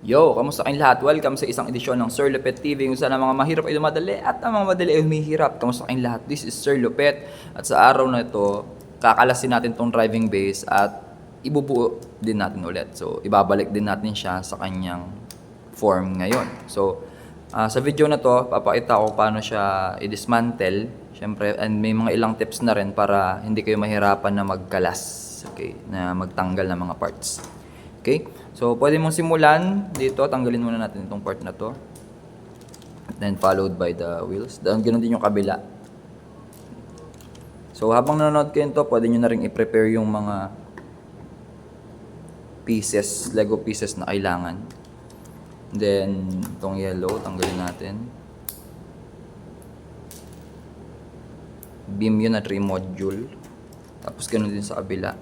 Yo, kamusta kayong lahat? Welcome sa isang edisyon ng Sir Lupet TV kung saan ang mga mahirap ay dumadali at ang mga madali ay humihirap. Kamusta kayong lahat? This is Sir Lupet at sa araw na ito, kakalasin natin tong driving base at ibubuo din natin ulit. So, ibabalik din natin siya sa kanyang form ngayon. So, sa video na to, papakita ko paano siya i-dismantle. Siyempre, and may mga ilang tips na rin para hindi kayo mahirapan na magkalas. Okay, na magtanggal ng mga parts. Okay? So, pwede mong simulan dito. Tanggalin muna natin itong part na to. Then, followed by the wheels. Then, ganoon din yung kabila. So, habang nanonood kayo nito, pwede nyo na rin i-prepare yung mga pieces, Lego pieces na kailangan. Then, itong yellow, tanggalin natin. Beam yun na 3 module. Tapos, ganoon din sa kabila.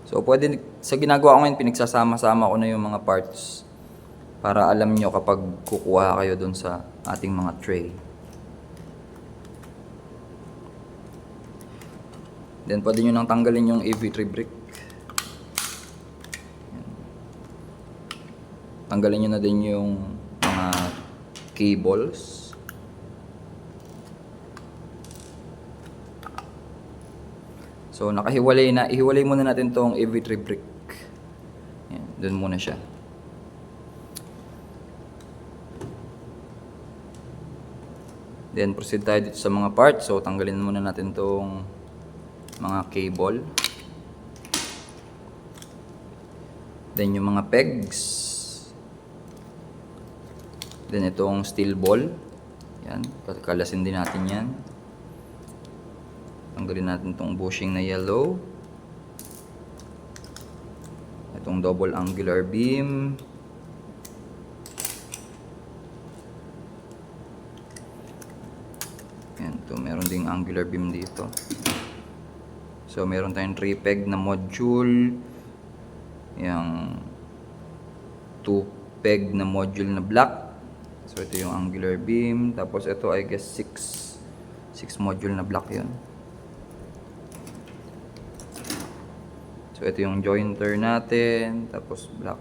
So, pwede, sa ginagawa ko ngayon, pinagsasama-sama ko na yung mga parts para alam nyo kapag kukuha kayo dun sa ating mga tray. Then, pwede nyo nang tanggalin yung AV3 brick. Tanggalin nyo na din yung mga cables. So, nakahiwalay na. Ihiwalay muna natin tong AV3 brick. Yan, dun muna siya. Then, proceed tayo dito sa mga parts. So, tanggalin muna natin tong mga cable. Then, yung mga pegs. Then, itong steel ball. Yan, kalasin din natin yan. Tanggalin natin itong bushing na yellow. Itong double angular beam. Yan, ito meron ding angular beam dito. So, meron tayong 3 peg na module. Yung 2 peg na module na black. So, ito yung angular beam. Tapos, ito I guess 6 module na black yun. So, ito yung jointer natin, tapos black.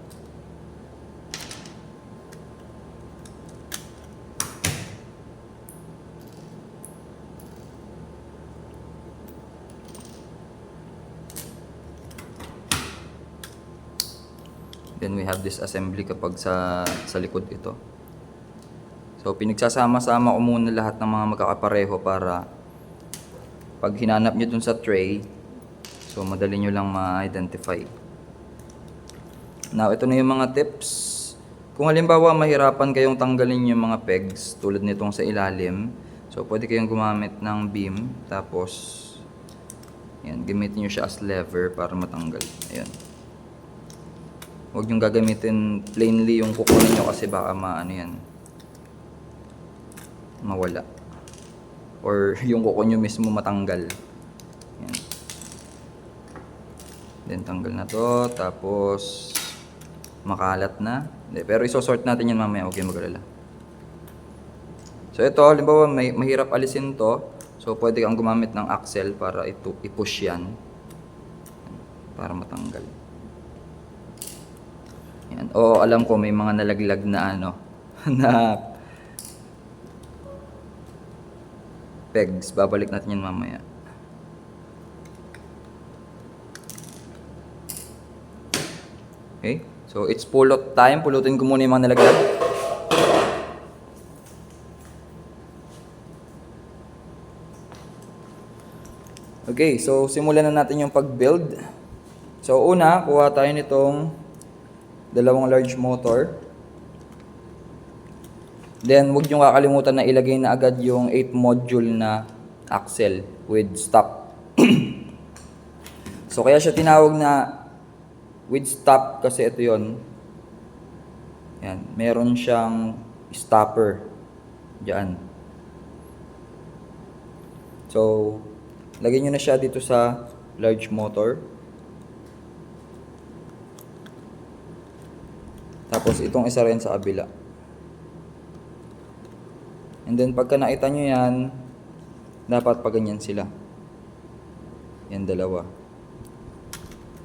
Then we have this assembly kapag sa likod ito. So, pinagsasama-sama ko muna lahat ng mga magkakapareho para pag hinanap nyo dun sa tray, so, madali nyo lang ma-identify. Now, ito na yung mga tips. Kung halimbawa, mahirapan kayong tanggalin yung mga pegs, tulad nitong sa ilalim, so, pwede kayong gumamit ng beam, tapos, yan, gamitin nyo siya as lever para matanggal. Ayan. Huwag nyo gagamitin plainly yung kukunin nyo kasi baka mawala. Or yung kuko nyo mismo matanggal. Yan. Then, tanggal na to. Tapos, makalat na. Pero isosort natin yan mamaya. Huwag kayong mag-alala. So, ito, halimbawa, mahirap alisin to. So, pwede kang gumamit ng axle para i-push yan. Para matanggal. Yan. Oo, alam ko, may mga nalaglag na na pegs. Babalik natin yan mamaya. Okay, so it's pulot time. Pulutin ko muna yung mga nalaglag. Okay, so simulan na natin yung pag-build. So una, kuha tayo nitong dalawang large motor. Then, huwag nyo kakalimutan na ilagay na agad yung 8 module na axle with stop. So, kaya siya tinawag na with stop kasi ito yon. Yan, meron siyang stopper diyan. So, lagyan niyo na siya dito sa large motor. Tapos itong isa rin sa kabila. And then pagka nakita niyo yan, dapat pa ganyan sila. Yan dalawa.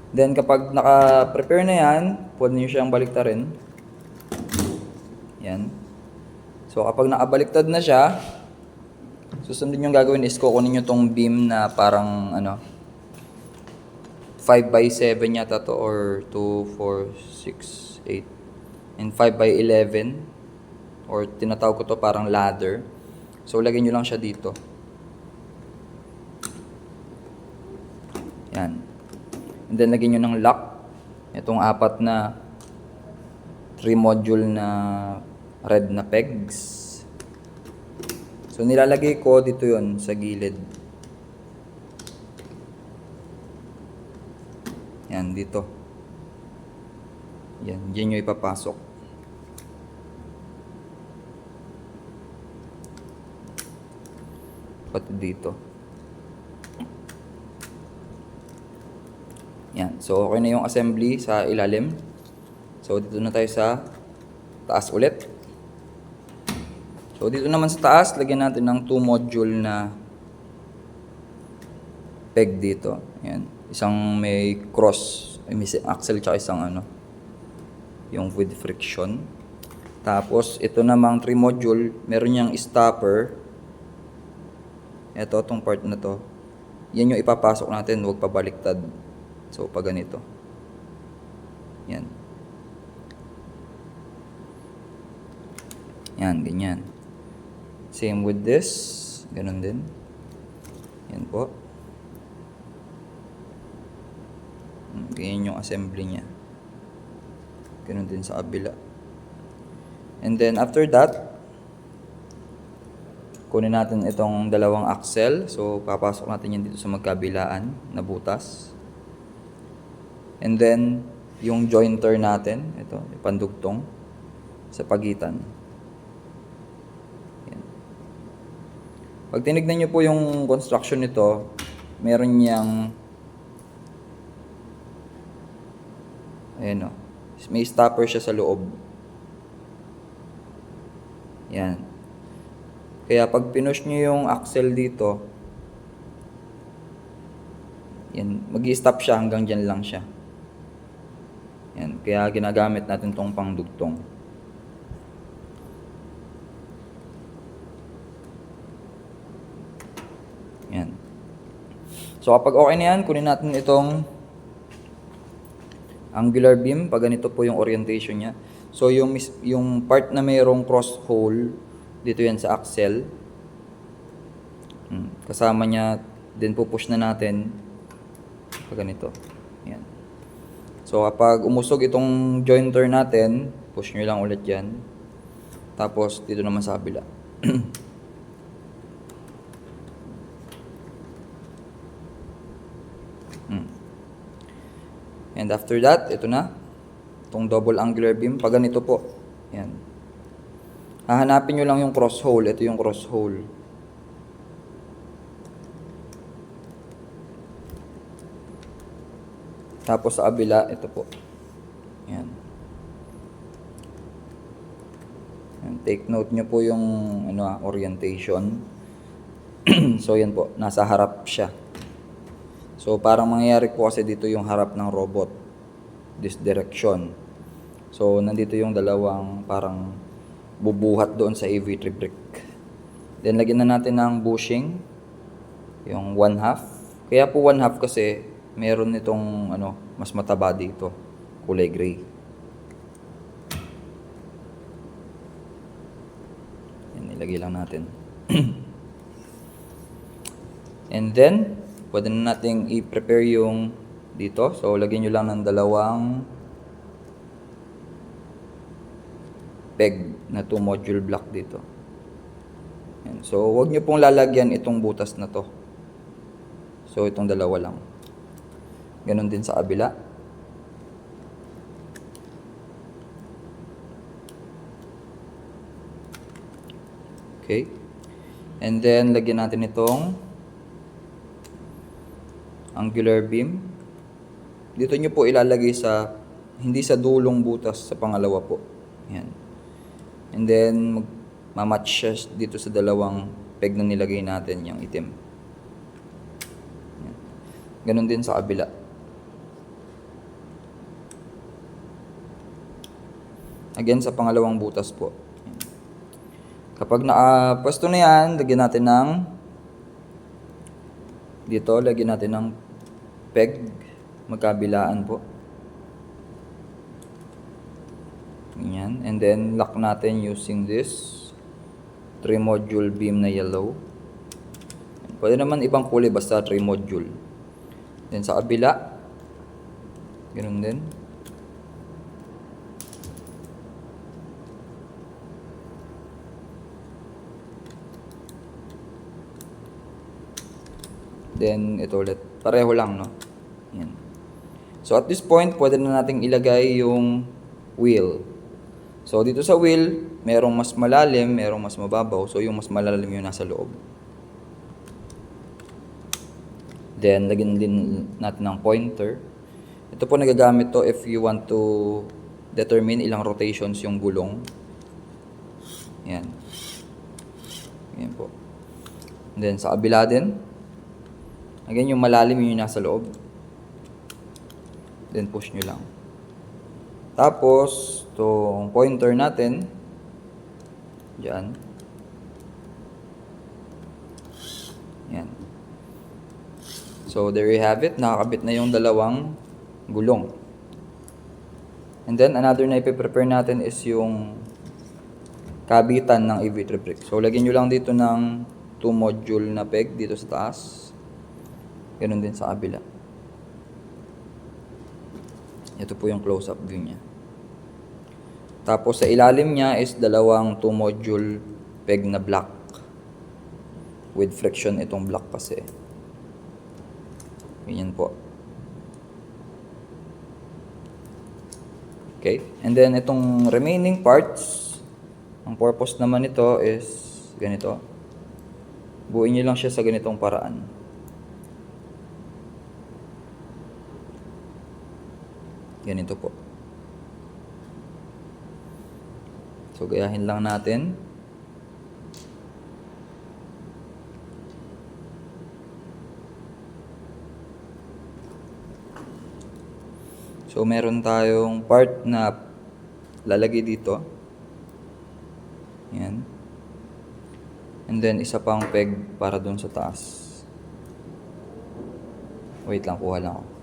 Then kapag naka-prepare na yan, pwede nyo siyang baliktarin. Yan. So kapag nakabaliktad na siya, susunod yung gagawin is kukunin nyo tong beam na parang 5x7 yata to, or 2, 4, 6, 8, and 5x11, or tinatawag ko to parang ladder. So lagyan nyo lang siya dito. Yan. And then lagyan nyo ng lock. Itong 4 na 3 module na red na pegs. So nilalagay ko dito yon sa gilid. Yan, dito. Yan, diyan nyo ipapasok. Pati dito. Yan, so okay na yung assembly sa ilalim. So dito na tayo sa taas ulit. So dito naman sa taas, lagyan natin ng 2 module na peg dito. Yan. Isang may cross, may axle, tsaka isang yung with friction. Tapos ito namang 3 module, meron niyang stopper. Ito, tong part na to. Yan yung ipapasok natin, huwag pabaliktad. So pag ganito. Yan. Yan, ganyan. Same with this. Ganun din. Yan po. Ganyan yung assembly niya. Ganun din sa kabila. And then after that, kunin natin itong dalawang axle. So papasok natin yan dito sa magkabilaan na butas. And then yung jointer natin, ito, ipandugtong sa pagitan. Yan. Pag tinignan nyo po yung construction nito, meron niyang ayan o. May stopper siya sa loob. Yan. Kaya pag pinush nyo yung axle dito, yan, mag-i-stop siya hanggang dyan lang siya. Yan. Kaya ginagamit natin tong pangdugtong. Yan. So kapag okay na yan, kunin natin itong angular beam, pag ganito po yung orientation niya. So yung part na mayroong cross hole, dito yan sa axle. Kasama niya, din pupush na natin pag ganito. Yan. So kapag umusog itong jointer natin, push nyo lang ulit yan. Tapos dito naman sa kabila. And after that, ito na. Itong double angular beam. Pag ganito po. Yan. Hahanapin nyo lang yung cross hole. Ito yung cross hole. Tapos sa kabila, ito po. Yan. Yan. Take note nyo po yung orientation. So yan po. Nasa harap siya. So parang mangyayari po kasi dito yung harap ng robot, this direction. So nandito yung dalawang parang bubuhat doon sa AV3 brick. Then lagyan na natin ng bushing, yung 1/2. Kaya po 1/2 kasi meron itong mas mataba dito, kulay gray. Yan, ilagay lang natin. And then pwede na natin i-prepare yung dito. So, lagyan nyo lang ng dalawang peg na 2 module block dito. Yan. So, huwag nyo pong lalagyan itong butas na to. So, itong dalawa lang. Ganon din sa kabila. Okay. And then, lagyan natin itong angular beam. Dito nyo po ilalagay sa, hindi sa dulong butas, sa pangalawa po. Yan. And then, mamatch siya dito sa dalawang peg na nilagay natin, yung itim. Yan. Ganon din sa kabila. Again, sa pangalawang butas po. Kapag nakapwesto na yan, lagyan natin ng dito, lagyan natin ng peg magkabilaan po. Ganyan. And then, lock natin using this 3-module beam na yellow. Pwede naman ibang kulay, basta 3-module. Then, sa kabila, ganoon din. Then, ito ulit. Pareho lang, no? Yan. So, at this point, pwede na nating ilagay yung wheel. So, dito sa wheel, merong mas malalim, merong mas mababaw. So, yung mas malalim yung nasa loob. Then, lagyan din natin ng pointer. Ito po nagagamit to if you want to determine ilang rotations yung gulong. Yan. Yan po. And then, sa kabila din. Again, yung malalim yung nasa loob. Then, push nyo lang. Tapos, itong pointer natin, dyan. Yan. So, there you have it. Nakakabit na yung dalawang gulong. And then, another na ipiprepare natin is yung kabitan ng AV3 brake. So, lagyan nyo lang dito ng 2-module na peg dito sa taas. Ganun din sa kabila. Ito po yung close-up view niya. Tapos sa ilalim niya is dalawang 2-module peg na black. With friction itong black kasi. Ganyan po. Okay. And then itong remaining parts, ang purpose naman nito is ganito. Buuin nyo lang siya sa ganitong paraan. Ganito po. So, gayahin lang natin. So, meron tayong part na lalagay dito. Yan. And then, isa pang peg para dun sa taas. Wait lang, kuha lang ako.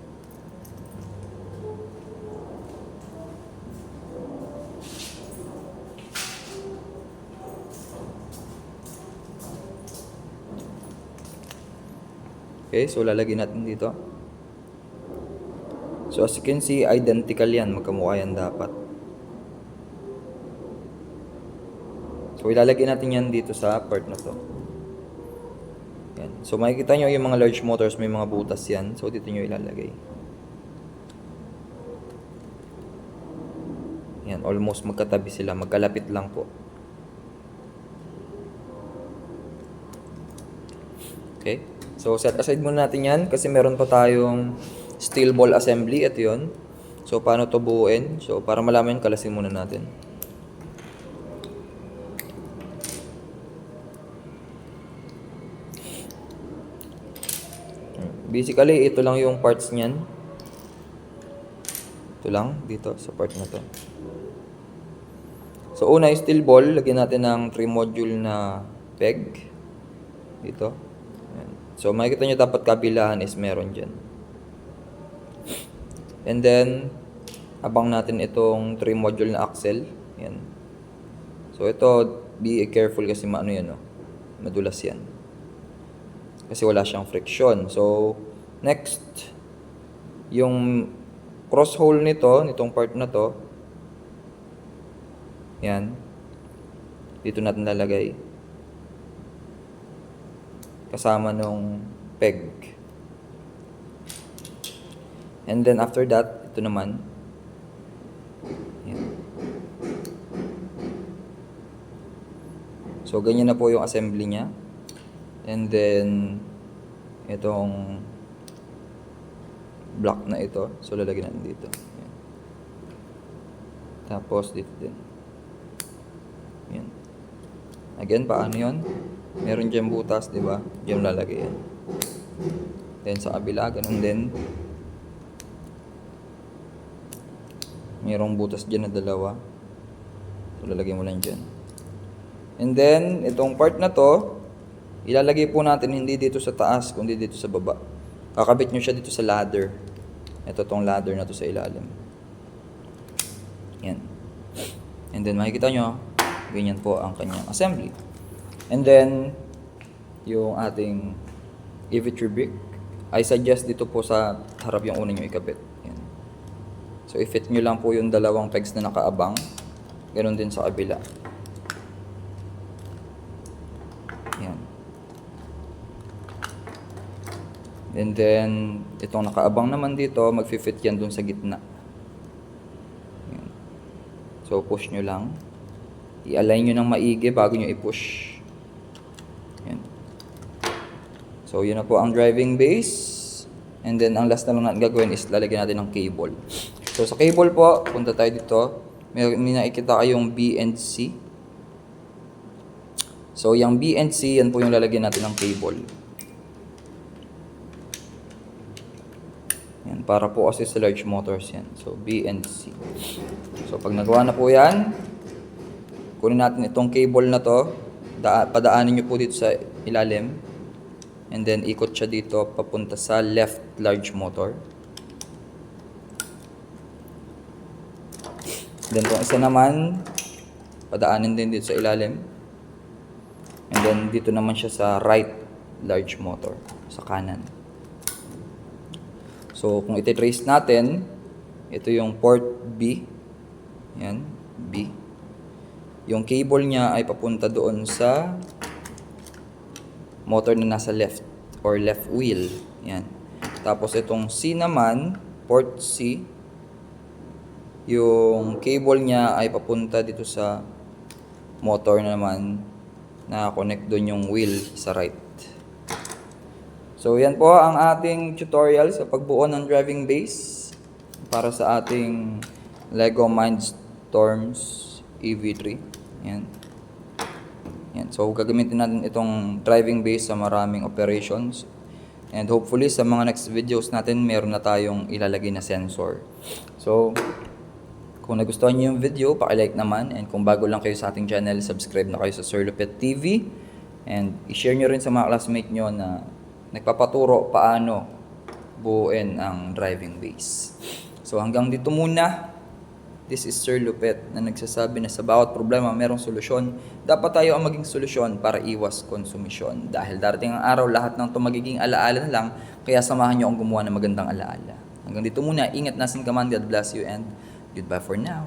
Okay, so lalagyan natin dito. So as you can see, identical yan. Magkamukha yan dapat. So ilalagay natin yan dito sa part na to. Yan. So makikita nyo yung mga large motors, may mga butas yan. So dito nyo ilalagay. Yan, almost magkatabi sila. Magkalapit lang po. Okay. So, set aside muna natin yan kasi meron pa tayong steel ball assembly. Ito yun. So, paano to buuin? So, para malaman, kalasin muna natin. Basically, ito lang yung parts niyan. Ito lang, dito, sa part na to. So, una yung steel ball. Lagyan natin ng 3-module na peg. Dito. So, makikita nyo dapat kabilahan is meron dyan. And then, abang natin itong 3-module na axle. Yan. So, ito, be careful kasi maano yan, no? Madulas yan. Kasi wala siyang friction. So, next, yung cross hole nitong part na to, yan. Dito natin lalagay. Kasama nung peg. And then after that, ito naman. Yan. So, ganyan na po yung assembly niya. And then, itong block na ito. So, lalagyan natin dito. Yan. Tapos, dito din. Yan. Again, paano yun? Meron dyan butas, di ba? Diyan lalagay yan. Then sa kabila, ganun din. Mayroong butas dyan na dalawa. So, lalagay mo lang dyan. And then, itong part na to, ilalagay po natin hindi dito sa taas, kundi dito sa baba. Kakabit nyo siya dito sa ladder. Ito tong ladder na to sa ilalim. Yan. And then, makikita nyo, ganyan po ang kanyang assembly. And then, yung ating EV3 brick, I suggest dito po sa harap yung una nyo ikabit. Yan. So, i-fit nyo lang po yung dalawang pegs na nakaabang. Ganon din sa kabila. Yan. And then, itong nakaabang naman dito, mag-fit yan dun sa gitna. Yan. So, push nyo lang. I-align nyo ng maigi bago nyo i-push. Yan. So, yun na po ang driving base. And then, ang last na lang natin gagawin is lalagyan natin ng cable. So, sa cable po, punta tayo dito. May nakikita kayong B and C. So, yung B and C, yan po yung lalagyan natin ng cable. Yan, para po kasi sa large motors yan. So, B and C. So, pag nagawa na po yan, kunin natin itong cable na to. Padaanin nyo po dito sa ilalim. And then, ikot siya dito papunta sa left large motor. Then, itong isa naman, padaanin din dito sa ilalim. And then, dito naman siya sa right large motor, sa kanan. So, kung iti-trace natin, ito yung port B. Yan, B. Yung cable niya ay papunta doon sa motor na nasa left or left wheel. Yan. Tapos itong C naman, port C, yung cable niya ay papunta dito sa motor na naman na connect doon yung wheel sa right. So yan po ang ating tutorial sa pagbuo ng driving base para sa ating Lego Mindstorms EV3. Yan. Yan. So gagamitin natin itong driving base sa maraming operations. And hopefully sa mga next videos natin meron na tayong ilalagay na sensor. So kung nagustuhan niyo yung video, paki-like naman. And kung bago lang kayo sa ating channel, subscribe na kayo sa Sir Lupet TV. And i-share nyo rin sa mga classmate nyo na nagpapaturo paano buuin ang driving base. So hanggang dito muna. This is Sir Lupet na nagsasabi na sa bawat problema merong solusyon. Dapat tayo ang maging solusyon para iwas konsumisyon. Dahil darating ang araw, lahat ng ito magiging alaala na lang. Kaya samahan nyo ang gumawa ng magandang alaala. Hanggang dito muna. Ingat, nasan ka man. God bless you and goodbye for now.